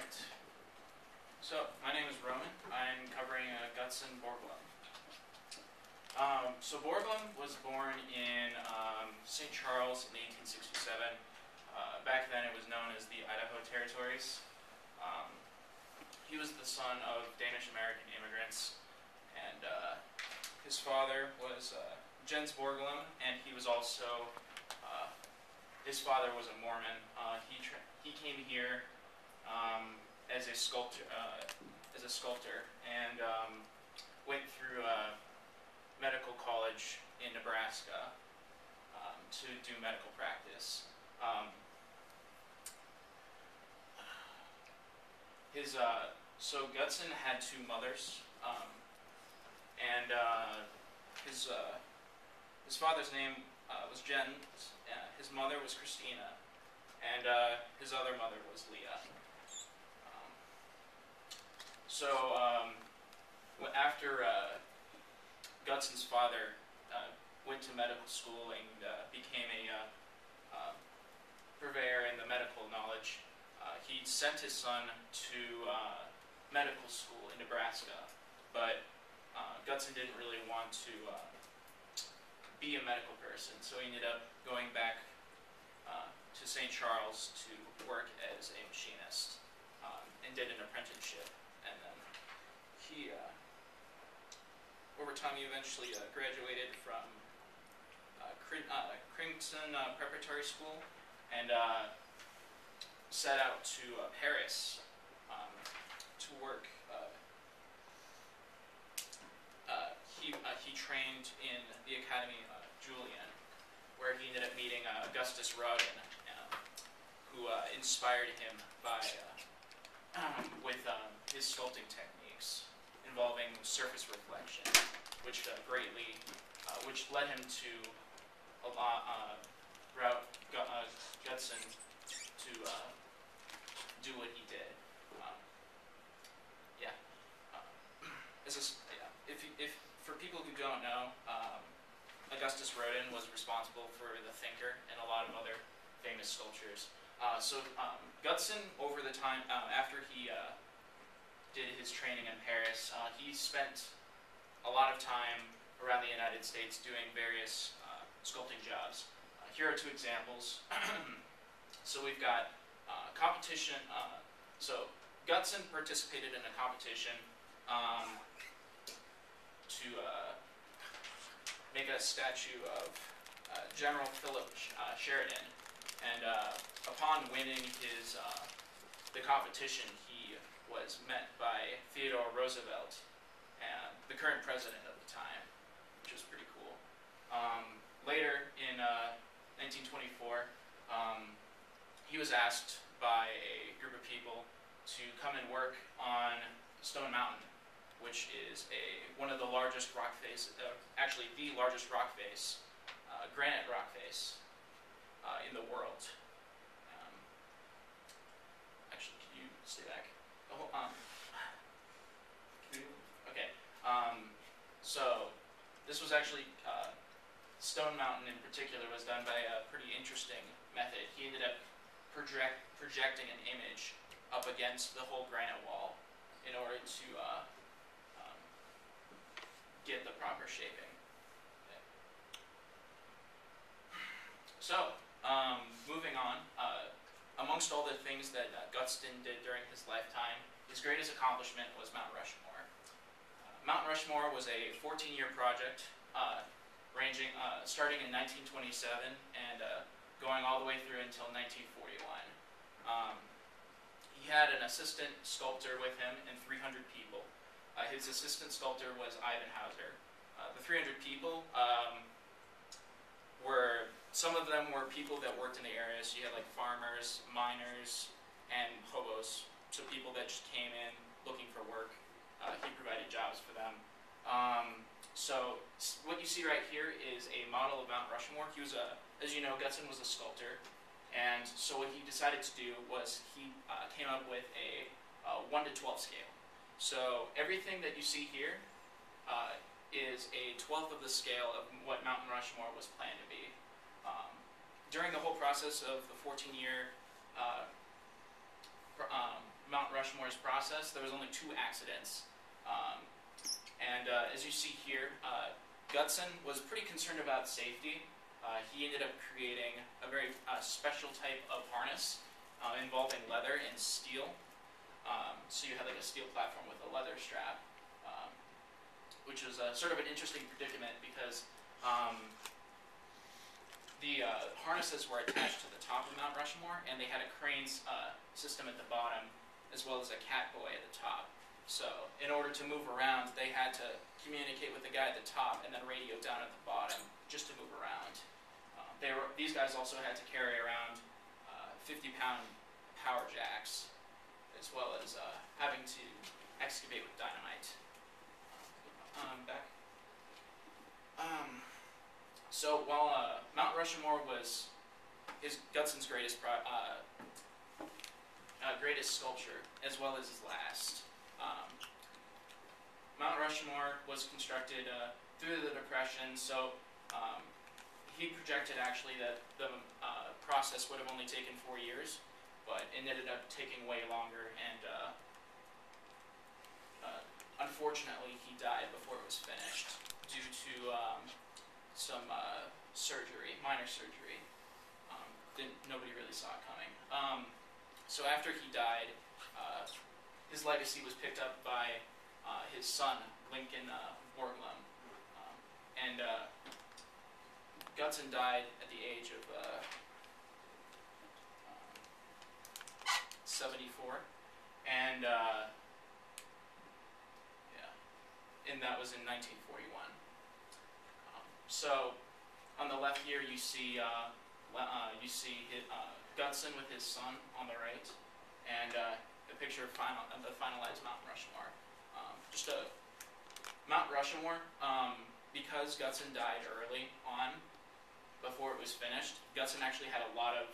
Alright. So, my name is Roman. I'm covering Gutzon Borglum. So Borglum was born in St. Charles in 1867. Back then it was known as the Idaho Territories. He was the son of Danish-American immigrants, and his father was Jens Borglum, and he was also, his father was a Mormon. He came here as a sculptor, and went through medical college in Nebraska to do medical practice. So Gutzon had two mothers, and his father's name was Jens. His mother was Christina, and his other mother was Leah. After Gutzon's father went to medical school and became a purveyor in the medical knowledge, he sent his son to medical school in Nebraska, but Gutzon didn't really want to be a medical person, so he ended up going back to St. Charles to work as a machinist, and did an apprenticeship. And then he, over time, he eventually graduated from Crimson Preparatory School, and set out to Paris to work. He trained in the Academy Julian, where he ended up meeting Augustus Rodin, who inspired him with his sculpting techniques involving surface reflection, which led him to route Gutzon to do what he did. For people who don't know, Augustus Rodin was responsible for the Thinker and a lot of other famous sculptures. Gutzon, over the time after he did his training in Paris, he spent a lot of time around the United States doing various sculpting jobs. Here are two examples. So we've got competition. So Gutzon participated in a competition to make a statue of General Philip Sheridan, and upon winning the competition, he was met by Theodore Roosevelt, the current president of the time, which was pretty cool. Later in 1924, he was asked by a group of people to come and work on Stone Mountain, which is one of the largest rock face, actually the largest rock face, granite rock face in the world. Actually, can you stay back? Okay. So this was actually Stone Mountain in particular was done by a pretty interesting method. He ended up projecting an image up against the whole granite wall in order to get the proper shaping. Okay. So, moving on, amongst all the things that Gutzon did during his lifetime, his greatest accomplishment was Mount Rushmore. Mount Rushmore was a 14-year project starting in 1927 and going all the way through until 1941. He had an assistant sculptor with him and 300 people. His assistant sculptor was Ivan Hauser. The 300 people some of them were people that worked in the area, so you had like farmers, miners, and hobos, so people that just came in looking for work. He provided jobs for them. So what you see right here is a model of Mount Rushmore. He was as you know, Gutzon was a sculptor, and so what he decided to do was he came up with a 1 to 12 scale. So everything that you see here is a 12th of the scale of what Mount Rushmore was planned to be. During the whole process of the 14-year Mount Rushmore's process, there was only 2 accidents. As you see here, Gutson was pretty concerned about safety. He ended up creating a very special type of harness involving leather and steel. So you had like a steel platform with a leather strap, which was sort of an interesting predicament because the harnesses were attached to the top of Mount Rushmore, and they had a crane system at the bottom, as well as a catboy at the top. So in order to move around, they had to communicate with the guy at the top and then radio down at the bottom just to move around. These guys also had to carry around 50-pound power jacks, as well as having to excavate with dynamite. Back. So while Mount Rushmore was Gutson's greatest sculpture, as well as his last, Mount Rushmore was constructed through the Depression, so he projected actually that the process would have only taken 4 years, but it ended up taking way longer, and unfortunately he died before it was finished due to some surgery, minor surgery. Nobody really saw it coming. So after he died, his legacy was picked up by his son, Lincoln Borglum. Gutson died at the age of 74, and that was in 1941. So on the left here, you see Gutson with his son on the right, and a picture of the finalized Mount Rushmore. Mount Rushmore, because Gutson died early on, before it was finished, Gutson actually had a lot of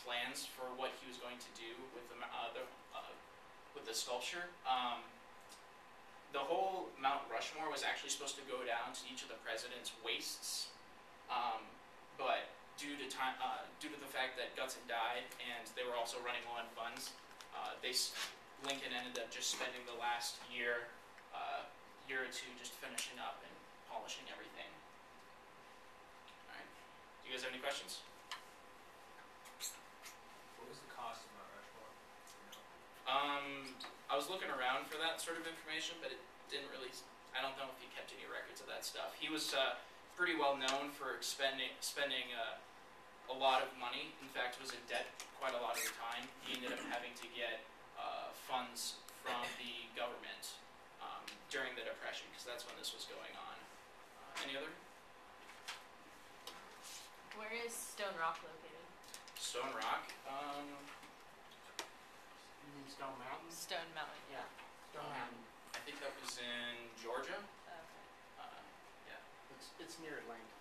plans for what he was going to do with the sculpture. The whole Mount Rushmore was actually supposed to go down to each of the president's waists, but due to the fact that Gutson died and they were also running low on funds, Lincoln ended up just spending the last year or two just finishing up and polishing everything. All right. Do you guys have any questions? What was the cost of Mount Rushmore? I was looking around for that sort of information, but it didn't really. I don't know if he kept any records of that stuff. He was pretty well known for spending a lot of money. In fact, was in debt quite a lot of the time. He ended up having to get funds from the government during the Depression, because that's when this was going on. Any other? Where is Stone Rock located? Stone Rock? Stone Mountain? Stone Mountain. Yeah. Stone Mountain. I think that was in Georgia. Okay. Yeah. It's near Atlanta.